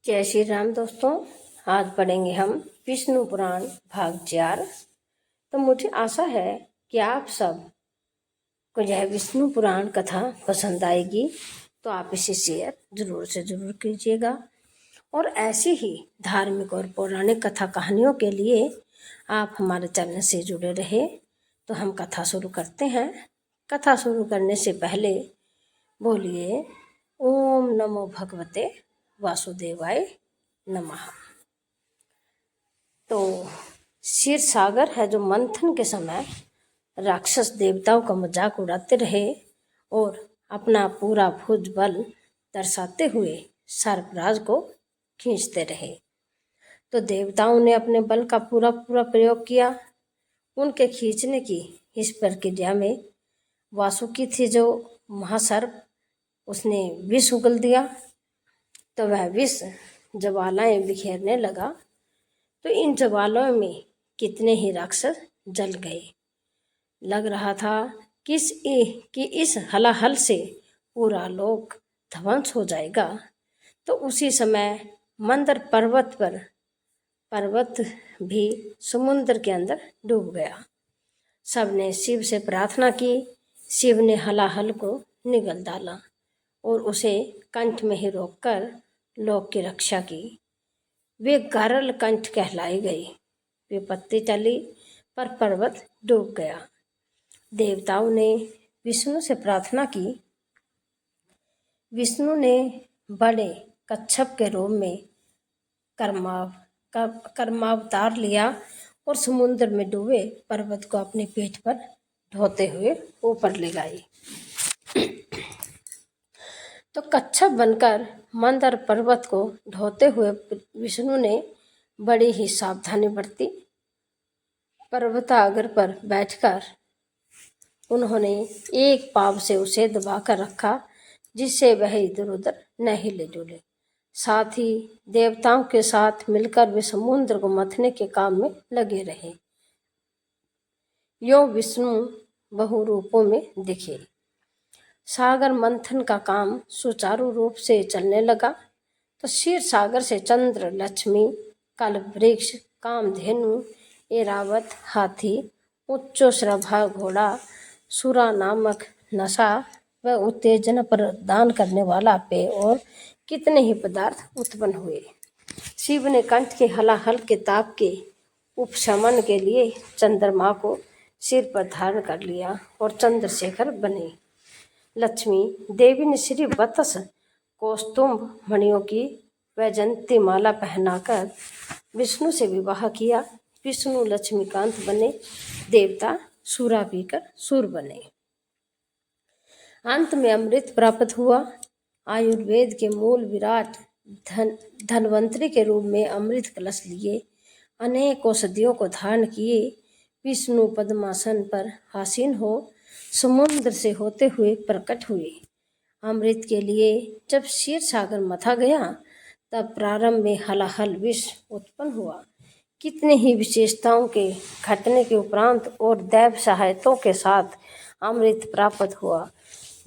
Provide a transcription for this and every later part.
जय श्री राम दोस्तों। आज पढ़ेंगे हम विष्णु पुराण भाग 4। तो मुझे आशा है कि आप सब को यह विष्णु पुराण कथा पसंद आएगी, तो आप इसे शेयर जरूर से जरूर कीजिएगा। और ऐसी ही धार्मिक और पौराणिक कथा कहानियों के लिए आप हमारे चैनल से जुड़े रहे। तो हम कथा शुरू करते हैं। कथा शुरू करने से पहले बोलिए ओम नमो भगवते वासुदेवाय नमः। तो क्षीर सागर है जो मंथन के समय राक्षस देवताओं का मजाक उड़ाते रहे और अपना पूरा भुज बल दर्शाते हुए सर्पराज को खींचते रहे। तो देवताओं ने अपने बल का पूरा प्रयोग किया। उनके खींचने की इस प्रक्रिया में वासुकी थी जो महासर्प, उसने विष उगल दिया। तो वह विष ज्वालाएं बिखेरने लगा। तो इन ज्वालाओं में कितने ही राक्षस जल गए। लग रहा था कि इस हलाहल से पूरा लोक ध्वंस हो जाएगा। तो उसी समय मंदर पर्वत भी समुद्र के अंदर डूब गया। सबने शिव से प्रार्थना की। शिव ने हलाहल को निगल डाला और उसे कंठ में ही रोककर लोक की रक्षा की। वे गरल कंठ कहलाई गई। विपत्ति टली पर पर्वत डूब गया। देवताओं ने विष्णु से प्रार्थना की। विष्णु ने बड़े कच्छप के रूप में कर्मावतार लिया और समुद्र में डूबे पर्वत को अपने पीठ पर ढोते हुए ऊपर ले गई। तो कच्छप बनकर मंदर पर्वत को ढोते हुए विष्णु ने बड़ी ही सावधानी बरती। पर्वताग्र पर बैठकर उन्होंने एक पाव से उसे दबाकर रखा, जिससे वह इधर उधर न हिले डुले। साथ ही देवताओं के साथ मिलकर वे समुद्र को मथने के काम में लगे रहे। यो विष्णु बहु रूपों में दिखे। सागर मंथन का काम सुचारू रूप से चलने लगा। तो क्षीर सागर से चंद्र, लक्ष्मी, कल्पवृक्ष, कामधेनु, ऐरावत, हाथी, उच्चश्रवा घोड़ा, सुरा नामक नशा व उत्तेजना प्रदान करने वाला पेय और कितने ही पदार्थ उत्पन्न हुए। शिव ने कंठ के हलाहल के ताप के उपशमन के लिए चंद्रमा को सिर पर धारण कर लिया और चंद्रशेखर बने। लक्ष्मी देवी ने श्री वत्स कौस्तुभ मणियों की वैजयंती माला पहनाकर विष्णु से विवाह किया। विष्णु लक्ष्मीकांत बने। देवता सूरा पीकर सूर बने। अंत में अमृत प्राप्त हुआ। आयुर्वेद के मूल विराट धन्वंतरी के रूप में अमृत कलश लिए अनेक औषधियों को धारण किए। विष्णु पद्मासन पर आसीन हो समुद्र से होते हुए प्रकट हुए। अमृत के लिए जब क्षीर सागर मथा गया, तब प्रारंभ में हलाहल विष उत्पन्न हुआ। कितने ही विशेषताओं के घटने के उपरांत और दैव सहायतों के साथ अमृत प्राप्त हुआ।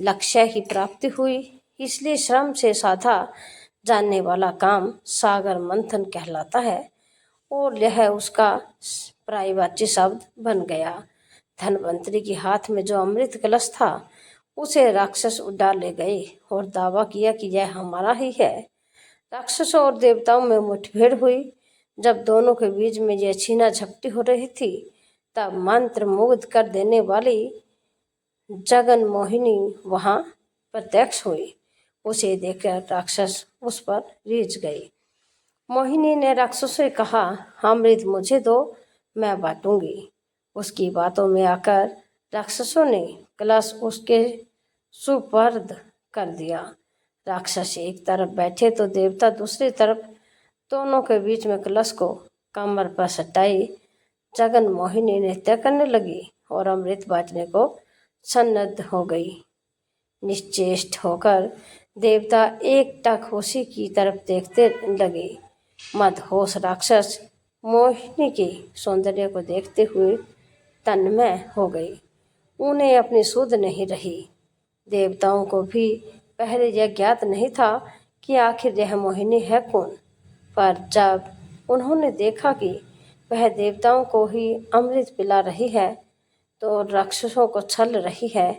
लक्ष्य की प्राप्ति हुई। इसलिए श्रम से साधा जानने वाला काम सागर मंथन कहलाता है और यह उसका पर्यायवाची शब्द बन गया। धन्वंतरी के हाथ में जो अमृत कलश था, उसे राक्षस उड़ा ले गए और दावा किया कि यह हमारा ही है। राक्षसों और देवताओं में मुठभेड़ हुई। जब दोनों के बीच में यह छीना झपटी हो रही थी, तब मंत्र मुग्ध कर देने वाली जगन मोहिनी वहां प्रत्यक्ष हुई। उसे देखकर राक्षस उस पर रीझ गई। मोहिनी ने राक्षसों से कहा, अमृत मुझे दो, मैं बांटूंगी। उसकी बातों में आकर राक्षसों ने कलश उसके सुपर्द कर दिया। राक्षस एक तरफ बैठे तो देवता दूसरी तरफ। दोनों के बीच में कलश को कमर पर सटाई जगन मोहिनी नृत्य करने लगी और अमृत बांटने को सन्नद्ध हो गई। निश्चेष्ट होकर देवता एकटक उसी की तरफ देखते लगे। मदहोश राक्षस मोहिनी के सौंदर्य को देखते हुए तन्मय हो गई। उन्हें अपनी सुध नहीं रही। देवताओं को भी पहले यह ज्ञात नहीं था कि आखिर यह मोहिनी है कौन। पर जब उन्होंने देखा कि वह देवताओं को ही अमृत पिला रही है तो राक्षसों को छल रही है,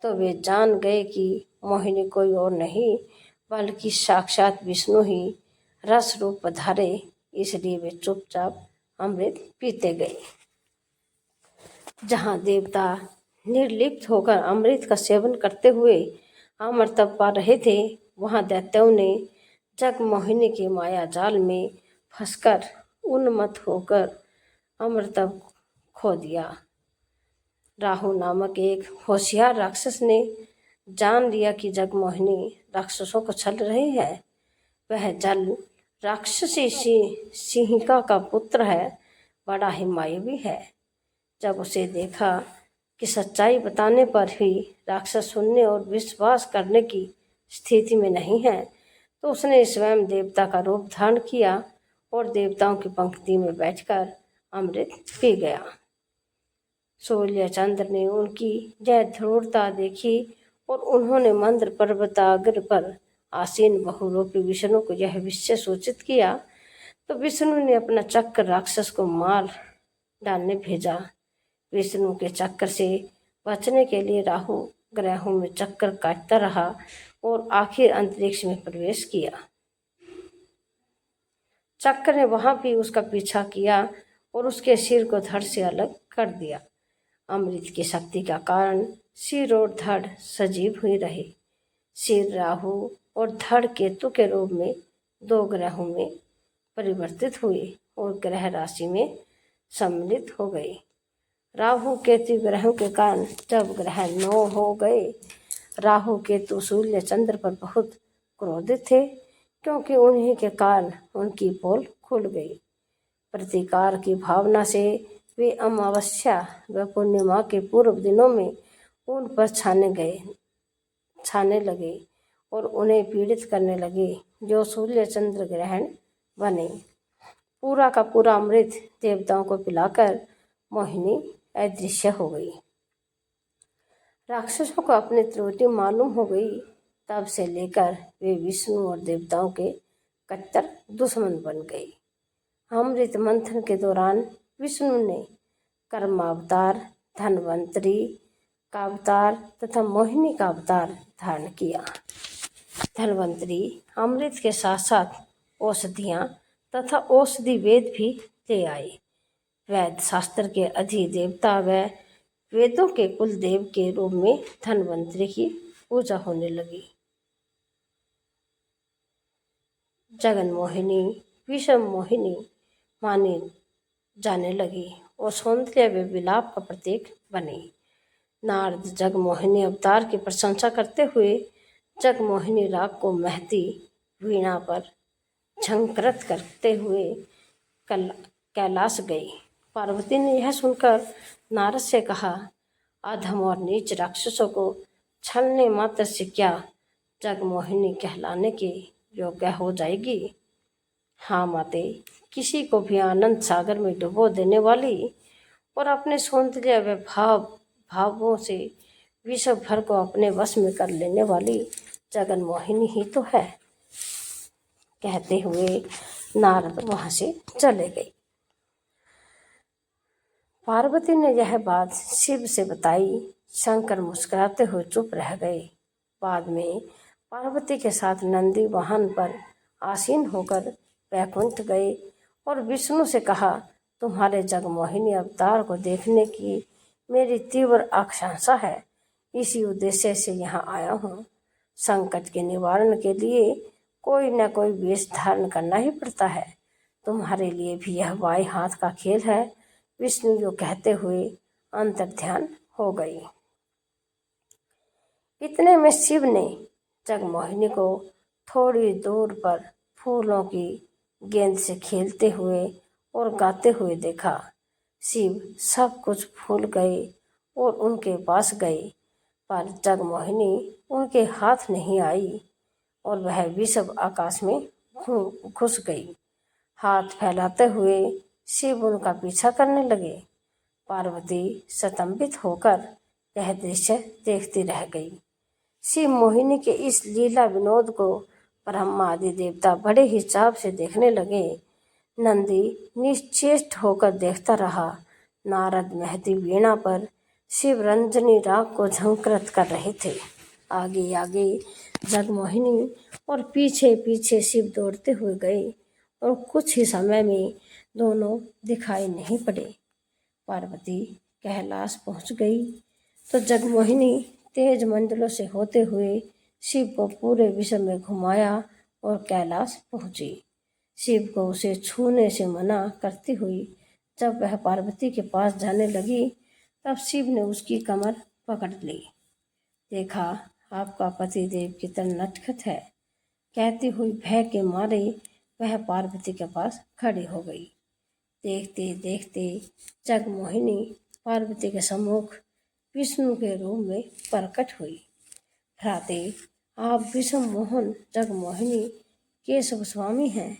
तो वे जान गए कि मोहिनी कोई और नहीं बल्कि साक्षात विष्णु ही रस रूप पधारे। इसलिए वे चुपचाप अमृत पीते गए। जहाँ देवता निर्लिप्त होकर अमृत का सेवन करते हुए अमरतप पा रहे थे, वहाँ दैत्यों ने जगमोहिनी के माया जाल में फंसकर उन्मत्त होकर अमरतप खो दिया। राहु नामक एक होशियार राक्षस ने जान लिया कि जगमोहिनी राक्षसों को छल रही है। वह जल राक्षसी सिंहिका का पुत्र है, बड़ा ही मायावी है। जब उसे देखा कि सच्चाई बताने पर भी राक्षस सुनने और विश्वास करने की स्थिति में नहीं है, तो उसने स्वयं देवता का रूप धारण किया और देवताओं की पंक्ति में बैठकर अमृत पी गया। सूर्य चंद्र ने उनकी यह ध्रुवता देखी और उन्होंने मंद्र पर्वताग्र पर आसीन बहुरूपी विष्णु को यह विषय सूचित किया। तो विष्णु ने अपना चक्र राक्षस को मार डालने भेजा। विष्णु के चक्र से बचने के लिए राहु ग्रहों में चक्कर काटता रहा और आखिर अंतरिक्ष में प्रवेश किया। चक्र ने वहां भी उसका पीछा किया और उसके सिर को धड़ से अलग कर दिया। अमृत की शक्ति का कारण सिर और धड़ सजीव हुए रहे। सिर राहु और धड़ केतु के रूप में दो ग्रहों में परिवर्तित हुए और ग्रह राशि में सम्मिलित हो गए। राहु केतु ग्रहों के कारण जब ग्रह 9 हो गए, राहु केतु सूर्य चंद्र पर बहुत क्रोधित थे, क्योंकि उन्हीं के कारण उनकी पोल खुल गई। प्रतिकार की भावना से वे अमावस्या व पूर्णिमा के पूर्व दिनों में उन पर छाने लगे और उन्हें पीड़ित करने लगे, जो सूर्य चंद्र ग्रहण बने। पूरा का पूरा अमृत देवताओं को पिलाकर मोहिनी अदृश्य हो गई। राक्षसों को अपनी त्रुटि मालूम हो गई। तब से लेकर वे विष्णु और देवताओं के कट्टर दुश्मन बन गए। अमृत मंथन के दौरान विष्णु ने कर्मावतार, धन्वंतरी का अवतार तथा मोहिनी का अवतार धारण किया। धन्वंतरी अमृत के साथ साथ औषधियाँ तथा औषधि वेद भी ले आए। वैद शास्त्र के अधिदेवता व वेदों के कुलदेव के रूप में धन्वंतरी की पूजा होने लगी। जगन मोहिनी विषम मोहिनी मानी जाने लगी और सौंदर्य व विलाप का प्रतीक बनी। नारद जगमोहिनी अवतार की प्रशंसा करते हुए जगमोहिनी राग को महती वीणा पर झंकृत करते हुए कैलाश गई। पार्वती ने यह सुनकर नारद से कहा, अधम और नीच राक्षसों को छलने मात्र से क्या जगमोहिनी कहलाने के योग्य हो जाएगी? हाँ माते, किसी को भी आनंद सागर में डुबो देने वाली और अपने सौंदर्य व भावों से विश्व भर को अपने वश में कर लेने वाली जगन मोहिनी ही तो है। कहते हुए नारद वहां से चले गए। पार्वती ने यह बात शिव से बताई। शंकर मुस्कुराते हुए चुप रह गए। बाद में पार्वती के साथ नंदी वाहन पर आसीन होकर वैकुंठ गए और विष्णु से कहा, तुम्हारे जगमोहिनी अवतार को देखने की मेरी तीव्र आकांक्षा है। इसी उद्देश्य से यहाँ आया हूँ। संकट के निवारण के लिए कोई न कोई वेश धारण करना ही पड़ता है। तुम्हारे लिए भी यह बाएं हाथ का खेल है। विष्णु जो कहते हुए अंतर्ध्यान हो गई। इतने में शिव ने जगमोहिनी को थोड़ी दूर पर फूलों की गेंद से खेलते हुए और गाते हुए देखा। शिव सब कुछ भूल गए और उनके पास गए, पर जगमोहिनी उनके हाथ नहीं आई और वह विषव आकाश में घुस गई। हाथ फैलाते हुए शिव उनका पीछा करने लगे। पार्वती स्तंभित होकर यह दृश्य देखती रह गई। शिव मोहिनी के इस लीला विनोद को ब्रह्मा आदि देवता बड़े ही चाव से देखने लगे। नंदी निश्चेष्ट होकर देखता रहा। नारद महती वीणा पर शिव रंजनी राग को झंकृत कर रहे थे। आगे आगे जगमोहिनी और पीछे पीछे शिव दौड़ते हुए गए और कुछ ही समय में दोनों दिखाई नहीं पड़े। पार्वती कैलाश पहुंच गई तो जगमोहिनी तेज मंडलों से होते हुए शिव को पूरे विश्व में घुमाया और कैलाश पहुंची। शिव को उसे छूने से मना करती हुई जब वह पार्वती के पास जाने लगी तब शिव ने उसकी कमर पकड़ ली। देखा, आपका पतिदेव कितना नटखट है, कहती हुई भय के मारे वह पार्वती के पास खड़ी हो गई। देखते देखते जगमोहिनी पार्वती के सम्मुख विष्णु के रूप में प्रकट हुई। भ्राते, आप विषम मोहन जगमोहिनी केशव स्वामी हैं।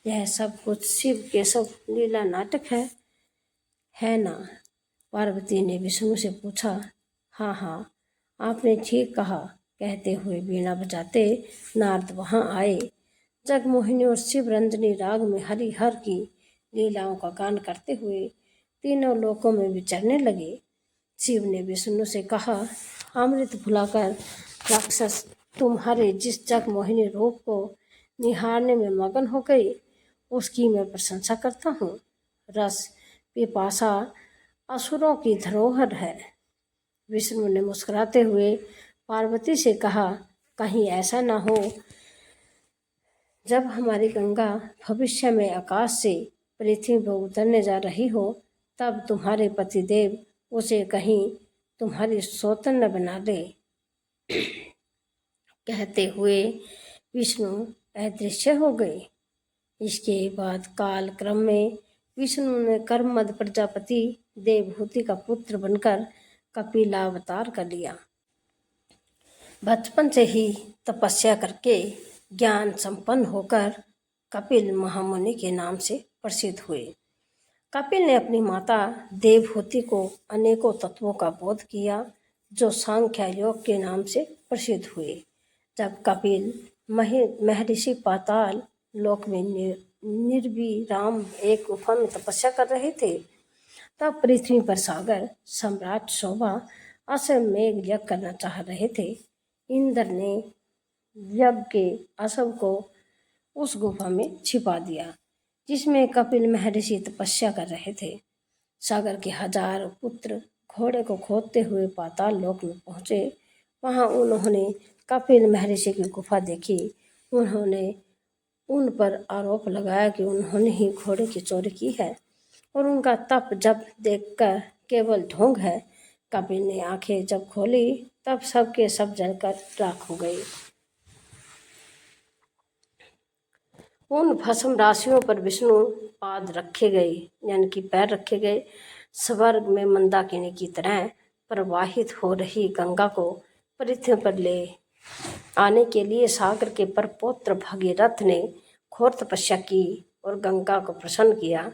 यह सब कुछ शिव केशव लीला नाटक है ना? पार्वती ने विष्णु से पूछा। हाँ हाँ, आपने ठीक कहा, कहते हुए वीणा बजाते नारद वहां आए। जगमोहिनी और शिव रंजनी राग में हरि हर की लीलाओं का गान करते हुए तीनों लोकों में विचरने लगे। शिव ने विष्णु से कहा, अमृत भुलाकर राक्षस तुम्हारे जिस जगमोहिनी रूप को निहारने में मगन हो गई उसकी मैं प्रशंसा करता हूँ। रस पिपासा असुरों की धरोहर है। विष्णु ने मुस्कुराते हुए पार्वती से कहा, कहीं ऐसा ना हो जब हमारी गंगा भविष्य में आकाश से पृथ्वी पर उतरने जा रही हो तब तुम्हारे पतिदेव उसे कहीं तुम्हारी सौतन न बना दे। कहते हुए विष्णु अदृश्य हो गए। इसके बाद काल क्रम में विष्णु ने कर्मद प्रजापति देवहूति का पुत्र बनकर कपिलावतार कर लिया। बचपन से ही तपस्या करके ज्ञान संपन्न होकर कपिल महामुनि के नाम से प्रसिद्ध हुए। कपिल ने अपनी माता देवहूति को अनेकों तत्वों का बोध किया जो सांख्य योग के नाम से प्रसिद्ध हुए। जब कपिल महर्षि पाताल लोक में निर्विराम एक गुफा में तपस्या कर रहे थे तब पृथ्वी पर सागर सम्राट शोभा अश्वमेघ यज्ञ करना चाह रहे थे। इंद्र ने यज्ञ के अश्व को उस गुफा में छिपा दिया जिसमें कपिल महर्षि तपस्या कर रहे थे। सागर के हजार पुत्र घोड़े को खोदते हुए पाताल लोक में पहुंचे। वहां उन्होंने कपिल महर्षि की गुफा देखी। उन्होंने उन पर आरोप लगाया कि उन्होंने ही घोड़े की चोरी की है और उनका तप जप देखकर केवल ढोंग है। कपिल ने आंखें जब खोली तब सबके सब जलकर राख हो गए। उन भस्म राशियों पर विष्णु पाद रखे गए यानी कि पैर रखे गए। स्वर्ग में मंदाकिनी की तरह प्रवाहित हो रही गंगा को पृथ्वी पर ले आने के लिए सागर के परपौत्र भगीरथ ने घोर तपस्या की और गंगा को प्रसन्न किया।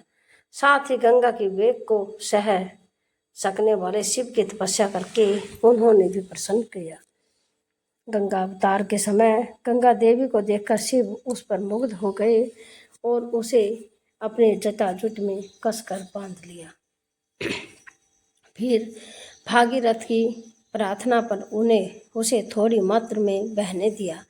साथ ही गंगा के वेग को सह सकने वाले शिव की तपस्या करके उन्होंने भी प्रसन्न किया। गंगा अवतार के समय गंगा देवी को देखकर शिव उस पर मुग्ध हो गए और उसे अपने जटाजुट में कसकर बांध लिया। फिर भागीरथ की प्रार्थना पर उसे थोड़ी मात्रा में बहने दिया।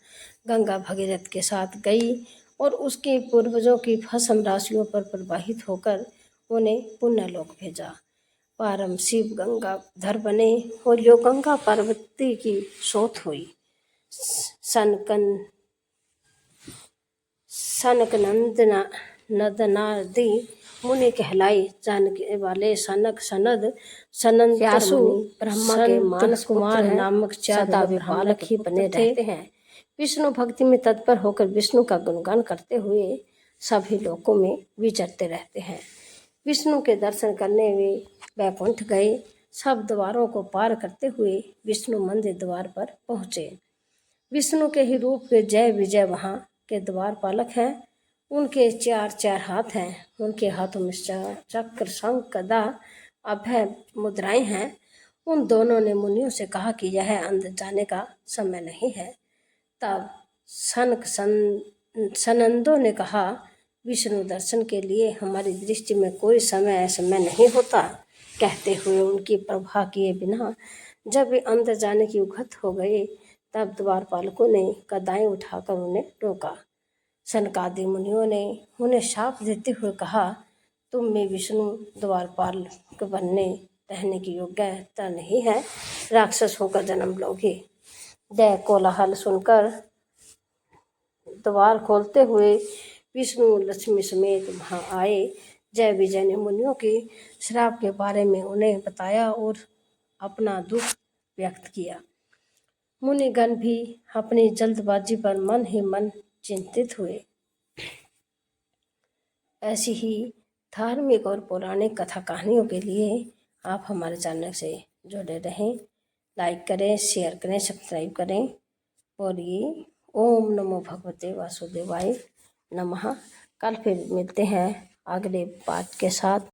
गंगा भगीरथ के साथ गई और उसके पूर्वजों की भस्म राशियों पर प्रवाहित होकर उन्हें पुण्यलोक भेजा। पारम शिव गंगाधर बने और यो गंगा पार्वती की सोत हुई। नदनादि मुनि कहलाई जानने वाले सनक सनंद ब्रह्मा के मानस कुमार नामक चार बालक ही बने रहते हैं। विष्णु भक्ति में तत्पर होकर विष्णु का गुणगान करते हुए सभी लोकों में विचरते रहते हैं। विष्णु के दर्शन करने वे वैकुंठ गए। सब द्वारों को पार करते हुए विष्णु मंदिर द्वार पर पहुँचे। विष्णु के ही रूप के जय विजय वहाँ के द्वारपालक हैं। उनके चार हाथ हैं। उनके हाथों में चक्र शंख गदा अभय मुद्राएं हैं। उन दोनों ने मुनियों से कहा कि यह अंदर जाने का समय नहीं है। तब सनंदों ने कहा, विष्णु दर्शन के लिए हमारी दृष्टि में कोई समय असमय नहीं होता। कहते हुए उनकी प्रभा किए बिना जब वे अंदर जाने की उखत हो गए, तब द्वारपालकों ने गदाएं उठाकर उन्हें रोका। सनकादि मुनियों ने उन्हें शाप देते हुए कहा, तुम में विष्णु द्वारपाल बनने रहने की योग्यता नहीं है, राक्षस होकर जन्म लोगे। जय कोलाहल सुनकर द्वार खोलते हुए विष्णु लक्ष्मी समेत वहां आए। जय विजय ने मुनियों के श्राप के बारे में उन्हें बताया और अपना दुख व्यक्त किया। मुनिगण भी अपनी जल्दबाजी पर मन ही मन चिंतित हुए। ऐसी ही धार्मिक और पौराणिक कथा कहानियों के लिए आप हमारे चैनल से जुड़े रहें। लाइक करें, शेयर करें, सब्सक्राइब करें। और ये ओम नमो भगवते वासुदेवाय नमः। कल फिर मिलते हैं अगले पाठ के साथ।